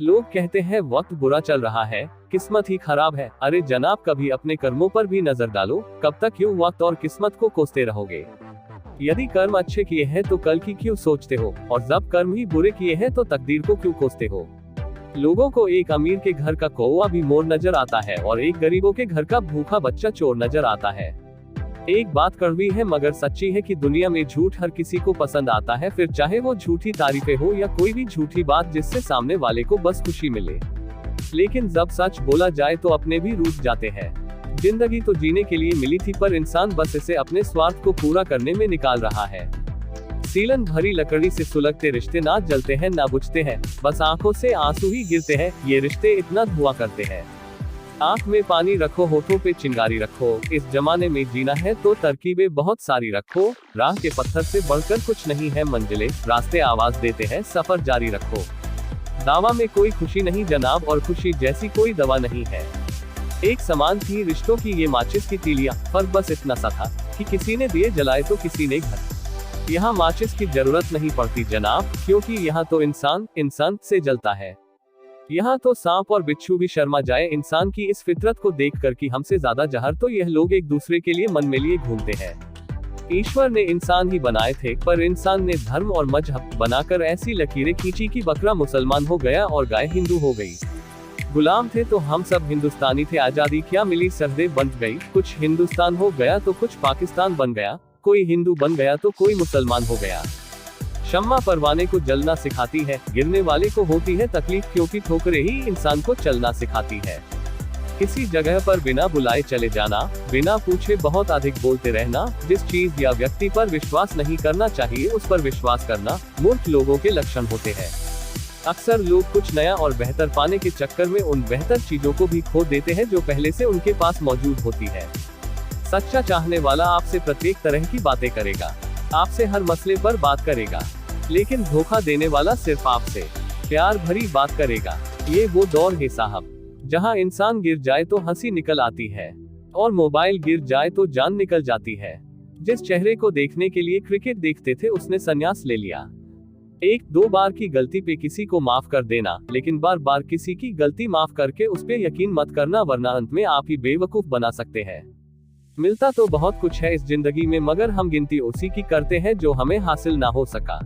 लोग कहते हैं वक्त बुरा चल रहा है, किस्मत ही खराब है। अरे जनाब, कभी अपने कर्मों पर भी नजर डालो। कब तक यूं वक्त और किस्मत को कोसते रहोगे? यदि कर्म अच्छे किए हैं तो कल की क्यों सोचते हो, और जब कर्म ही बुरे किए हैं तो तकदीर को क्यों कोसते हो? लोगों को एक अमीर के घर का कौवा भी मोर नजर आता है और एक गरीबों के घर का भूखा बच्चा चोर नजर आता है। एक बात कड़वी है मगर सच्ची है कि दुनिया में झूठ हर किसी को पसंद आता है, फिर चाहे वो झूठी तारीफें हो या कोई भी झूठी बात जिससे सामने वाले को बस खुशी मिले। लेकिन जब सच बोला जाए तो अपने भी रूठ जाते हैं। जिंदगी तो जीने के लिए मिली थी, पर इंसान बस इसे अपने स्वार्थ को पूरा करने में निकाल रहा है। सीलन भरी लकड़ी से सुलगते रिश्ते ना जलते हैं ना बुझते हैं, बस आंखों से आंसू ही गिरते हैं। ये रिश्ते इतना धुआं करते हैं। आंख में पानी रखो, होठों पे चिंगारी रखो। इस जमाने में जीना है तो तरकीबें बहुत सारी रखो। राह के पत्थर से बढ़कर कुछ नहीं है मंजिलें, रास्ते आवाज देते हैं, सफर जारी रखो। दावा में कोई खुशी नहीं जनाब, और खुशी जैसी कोई दवा नहीं है। एक समान थी रिश्तों की ये माचिस की तीलियां, फर्क बस इतना सा था कि किसी ने दिए जलाए तो किसी ने घर। यहाँ माचिस की जरूरत नहीं पड़ती जनाब, क्योंकि यहाँ तो इंसान इंसान से जलता है। यहाँ तो सांप और बिच्छू भी शर्मा जाए इंसान की इस फितरत को देखकर कि हमसे ज्यादा जहर तो यह लोग एक दूसरे के लिए मन में लिए घूमते हैं। ईश्वर ने इंसान ही बनाए थे, पर इंसान ने धर्म और मजहब बनाकर ऐसी लकीरें खींची कि बकरा मुसलमान हो गया और गाय हिंदू हो गई। गुलाम थे तो हम सब हिंदुस्तानी थे, आजादी क्या मिली सरहदें बंध गई। कुछ हिंदुस्तान हो गया तो कुछ पाकिस्तान बन गया, कोई हिंदू बन गया तो कोई मुसलमान हो गया। शम्मा परवाने को जलना सिखाती है, गिरने वाले को होती है तकलीफ, क्योंकि ठोकरें ही इंसान को चलना सिखाती है। किसी जगह पर बिना बुलाए चले जाना, बिना पूछे बहुत अधिक बोलते रहना, जिस चीज या व्यक्ति पर विश्वास नहीं करना चाहिए उस पर विश्वास करना, मूर्ख लोगों के लक्षण होते हैं। अक्सर लोग कुछ नया और बेहतर पाने के चक्कर में उन बेहतर चीजों को भी खो देते हैं जो पहले से उनके पास मौजूद होती है। सच्चा चाहने वाला आपसे प्रत्येक तरह की बातें करेगा, आपसे हर मसले पर बात करेगा, लेकिन धोखा देने वाला सिर्फ आपसे प्यार भरी बात करेगा। ये वो दौर है साहब, जहां इंसान गिर जाए तो हंसी निकल आती है और मोबाइल गिर जाए तो जान निकल जाती है। जिस चेहरे को देखने के लिए क्रिकेट देखते थे उसने संन्यास ले लिया। एक दो बार की गलती पे किसी को माफ कर देना, लेकिन बार बार किसी की गलती माफ करके उस पे यकीन मत करना, वरना अंत में आप ही बेवकूफ बना सकते हैं। मिलता तो बहुत कुछ है इस जिंदगी में, मगर हम गिनती उसी की करते हैं जो हमें हासिल ना हो सका।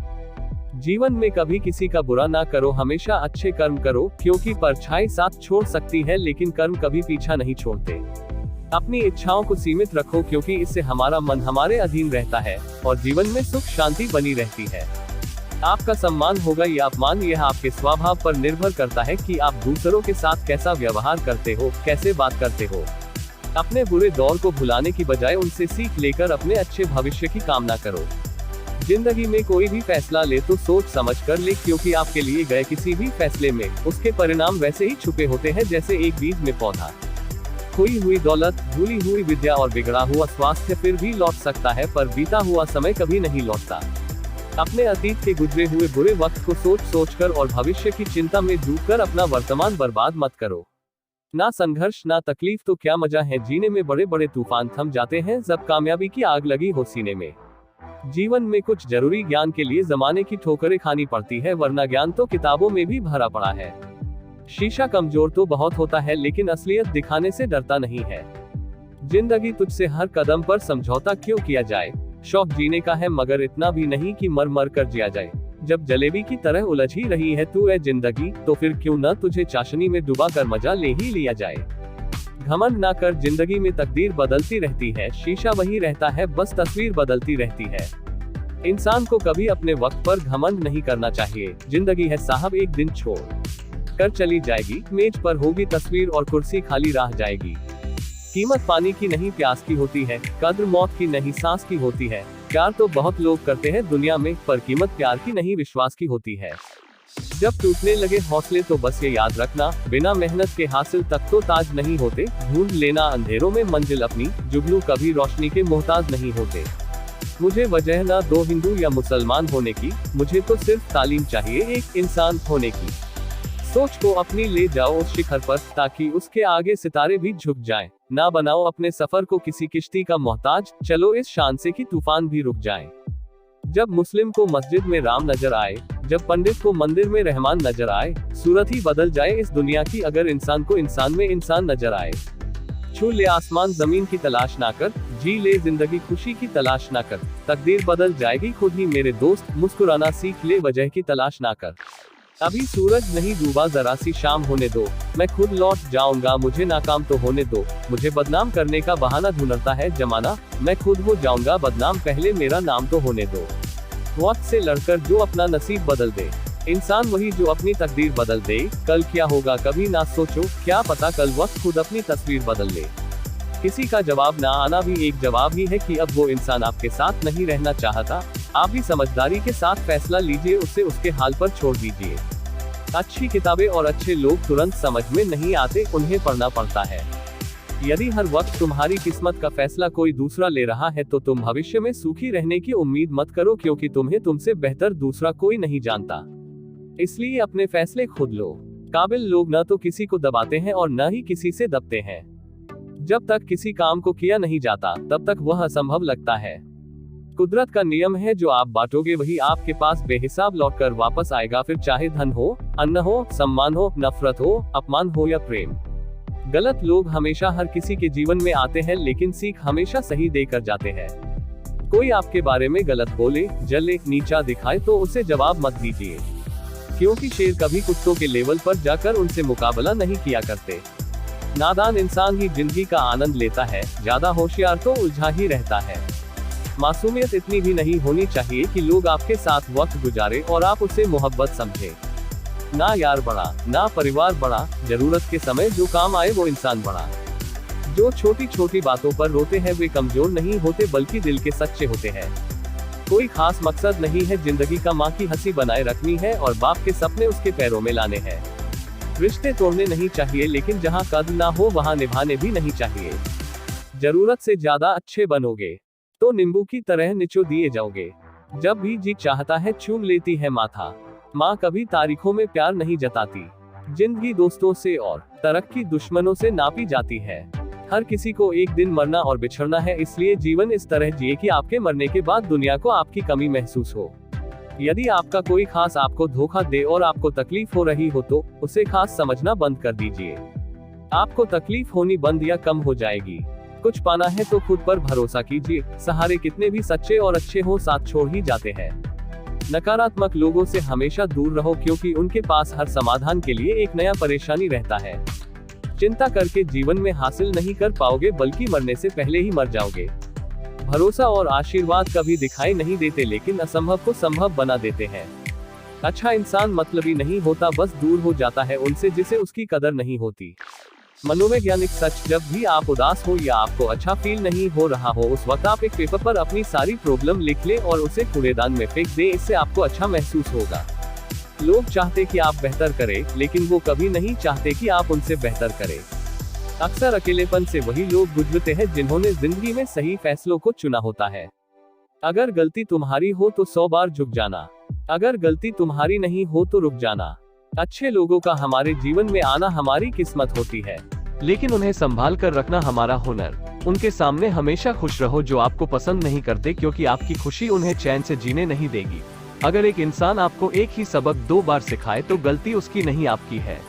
जीवन में कभी किसी का बुरा ना करो, हमेशा अच्छे कर्म करो, क्योंकि परछाई साथ छोड़ सकती है लेकिन कर्म कभी पीछा नहीं छोड़ते। अपनी इच्छाओं को सीमित रखो, क्योंकि इससे हमारा मन हमारे अधीन रहता है और जीवन में सुख शांति बनी रहती है। आपका सम्मान होगा या अपमान, यह आपके स्वभाव पर निर्भर करता है कि आप दूसरों के साथ कैसा व्यवहार करते हो, कैसे बात करते हो। अपने बुरे दौर को भुलाने की बजाय उनसे सीख लेकर अपने अच्छे भविष्य की कामना करो। जिंदगी में कोई भी फैसला ले तो सोच समझ कर ले, क्योंकि आपके लिए गए किसी भी फैसले में उसके परिणाम वैसे ही छुपे होते हैं जैसे एक बीज में पौधा। खोई हुई दौलत, भूली हुई विद्या और बिगड़ा हुआ स्वास्थ्य फिर भी लौट सकता है, पर बीता हुआ समय कभी नहीं लौटता। अपने अतीत के गुजरे हुए बुरे वक्त को सोच सोच कर और भविष्य की चिंता में डूबकर अपना वर्तमान बर्बाद मत करो। ना संघर्ष ना तकलीफ तो क्या मजा है जीने में, बड़े बड़े तूफान थम जाते हैं जब कामयाबी की आग लगी हो सीने में। जीवन में कुछ जरूरी ज्ञान के लिए जमाने की ठोकरें खानी पड़ती है, वरना ज्ञान तो किताबों में भी भरा पड़ा है। शीशा कमजोर तो बहुत होता है, लेकिन असलियत दिखाने से डरता नहीं है। जिंदगी तुझसे हर कदम पर समझौता क्यों किया जाए। शौक जीने का है मगर इतना भी नहीं कि मर मर कर जिया जाए। जब जलेबी की तरह उलझ ही रही है तू है जिंदगी, तो फिर क्यों न तुझे चाशनी में डुबा कर मजा ले ही लिया जाए। घमंड ना कर, जिंदगी में तकदीर बदलती रहती है, शीशा वही रहता है, बस तस्वीर बदलती रहती है। इंसान को कभी अपने वक्त पर घमंड नहीं करना चाहिए। जिंदगी है साहब, एक दिन छोड़ कर चली जाएगी, मेज पर होगी तस्वीर और कुर्सी खाली रह जाएगी। कीमत पानी की नहीं प्यास की होती है, कद्र मौत की नहीं सांस की होती है। प्यार तो बहुत लोग करते हैं दुनिया में, पर कीमत प्यार की नहीं विश्वास की होती है। जब टूटने लगे हौसले तो बस ये याद रखना, बिना मेहनत के हासिल तक तो ताज नहीं होते। ढूंढ लेना अंधेरों में मंजिल अपनी, जुगनू कभी रोशनी के मोहताज नहीं होते। मुझे वजह ना दो हिंदू या मुसलमान होने की, मुझे तो सिर्फ तालीम चाहिए एक इंसान होने की। सोच को अपनी ले जाओ उस शिखर पर, ताकि उसके आगे सितारे भी झुक जाएं। ना बनाओ अपने सफर को किसी किश्ती का मोहताज, चलो इस शान से कि तूफान भी रुक जाएं। जब मुस्लिम को मस्जिद में राम नजर आए, जब पंडित को मंदिर में रहमान नजर आए, सूरत ही बदल जाए इस दुनिया की अगर इंसान को इंसान में इंसान नजर आए। छू ले आसमान जमीन की तलाश ना कर, जी ले जिंदगी खुशी की तलाश ना कर, तकदीर बदल जाएगी खुद ही मेरे दोस्त, मुस्कुराना सीख ले वजह की तलाश ना कर। अभी सूरज नहीं डूबा जरा सी शाम होने दो, मैं खुद लौट जाऊंगा मुझे नाकाम तो होने दो, मुझे बदनाम करने का बहाना ढूंढता है जमाना, मैं खुद हो जाऊंगा बदनाम पहले मेरा नाम तो होने दो। वक्त से लड़कर जो अपना नसीब बदल दे, इंसान वही जो अपनी तकदीर बदल दे। कल क्या होगा कभी ना सोचो, क्या पता कल वक्त खुद अपनी तस्वीर बदल ले। किसी का जवाब ना आना भी एक जवाब ही है कि अब वो इंसान आपके साथ नहीं रहना चाहता। आप भी समझदारी के साथ फैसला लीजिए, उसे उसके हाल पर छोड़ दीजिए। अच्छी किताबें और अच्छे लोग तुरंत समझ में नहीं आते, उन्हें पढ़ना पड़ता है। यदि हर वक्त तुम्हारी किस्मत का फैसला कोई दूसरा ले रहा है तो तुम भविष्य में सुखी रहने की उम्मीद मत करो, क्योंकि तुम्हें तुमसे बेहतर दूसरा कोई नहीं जानता। इसलिए अपने फैसले खुद लो। काबिल लोग न तो किसी को दबाते हैं और न ही किसी से दबते हैं। जब तक किसी काम को किया नहीं जाता तब तक वह असंभव लगता है। कुदरत का नियम है, जो आप बांटोगे वही आपके पास बेहिसाब लौटकर वापस आएगा, फिर चाहे धन हो, अन्न हो, सम्मान हो, नफरत हो, अपमान हो या प्रेम। गलत लोग हमेशा हर किसी के जीवन में आते हैं, लेकिन सीख हमेशा सही देकर जाते हैं। कोई आपके बारे में गलत बोले, जले, नीचा दिखाए तो उसे जवाब मत दीजिए, क्योंकि शेर कभी कुत्तों के लेवल पर जाकर उनसे मुकाबला नहीं किया करते। नादान इंसान ही जिंदगी का आनंद लेता है, ज्यादा होशियार तो उलझा ही रहता है। मासूमियत इतनी भी नहीं होनी चाहिए कि लोग आपके साथ वक्त गुजारे और आप उसे मोहब्बत समझे। ना यार बड़ा, ना परिवार बड़ा, जरूरत के समय जो काम आए वो इंसान बड़ा। जो छोटी छोटी बातों पर रोते हैं वे कमजोर नहीं होते बल्कि दिल के सच्चे होते हैं। कोई खास मकसद नहीं है जिंदगी का, माँ की हंसी बनाए रखनी है और बाप के सपने उसके पैरों में लाने हैं। रिश्ते तोड़ने नहीं चाहिए, लेकिन जहाँ कद्र ना हो वहाँ निभाने भी नहीं चाहिए। जरूरत से ज्यादा अच्छे बनोगे तो नींबू की तरह निचो दिए जाओगे। जब भी जी चाहता है चूम लेती है माथा। माँ कभी तारीखों में प्यार नहीं जताती। जिंदगी दोस्तों से और तरक्की दुश्मनों से नापी जाती है। हर किसी को एक दिन मरना और बिछड़ना है, इसलिए जीवन इस तरह जिए कि आपके मरने के बाद दुनिया को आपकी कमी महसूस हो। यदि आपका कोई खास आपको धोखा दे और आपको तकलीफ हो रही हो तो उसे खास समझना बंद कर दीजिए। आपको तकलीफ होनी बंद या कम हो जाएगी। कुछ पाना है तो खुद पर भरोसा कीजिए। सहारे कितने भी सच्चे और अच्छे हो साथ छोड़ ही जाते हैं। नकारात्मक लोगों से हमेशा दूर रहो, क्योंकि उनके पास हर समाधान के लिए एक नया परेशानी रहता है। चिंता करके जीवन में हासिल नहीं कर पाओगे, बल्कि मरने से पहले ही मर जाओगे। भरोसा और आशीर्वाद कभी दिखाई नहीं देते, लेकिन असंभव को संभव बना देते हैं। अच्छा इंसान मतलबी नहीं होता, बस दूर हो जाता है उनसे जिसे उसकी कदर नहीं होती। मनोवैज्ञानिक सच, जब भी आप उदास हो या आपको अच्छा फील नहीं हो रहा हो, उस वक्त आप एक पेपर पर अपनी सारी प्रॉब्लम लिख ले और उसे कूड़ेदान में फेंक दे। इससे आपको अच्छा महसूस होगा। लोग चाहते कि आप बेहतर करें, लेकिन वो कभी नहीं चाहते कि आप उनसे बेहतर करें। अक्सर अकेलेपन से वही लोग गुजरते हैं जिन्होंने जिंदगी में सही फैसलों को चुना होता है। अगर गलती तुम्हारी हो तो 100 बार झुक जाना, अगर गलती तुम्हारी नहीं हो तो रुक जाना। अच्छे लोगों का हमारे जीवन में आना हमारी किस्मत होती है, लेकिन उन्हें संभाल कर रखना हमारा हुनर। उनके सामने हमेशा खुश रहो जो आपको पसंद नहीं करते, क्योंकि आपकी खुशी उन्हें चैन से जीने नहीं देगी। अगर एक इंसान आपको एक ही सबक 2 बार सिखाए तो गलती उसकी नहीं आपकी है।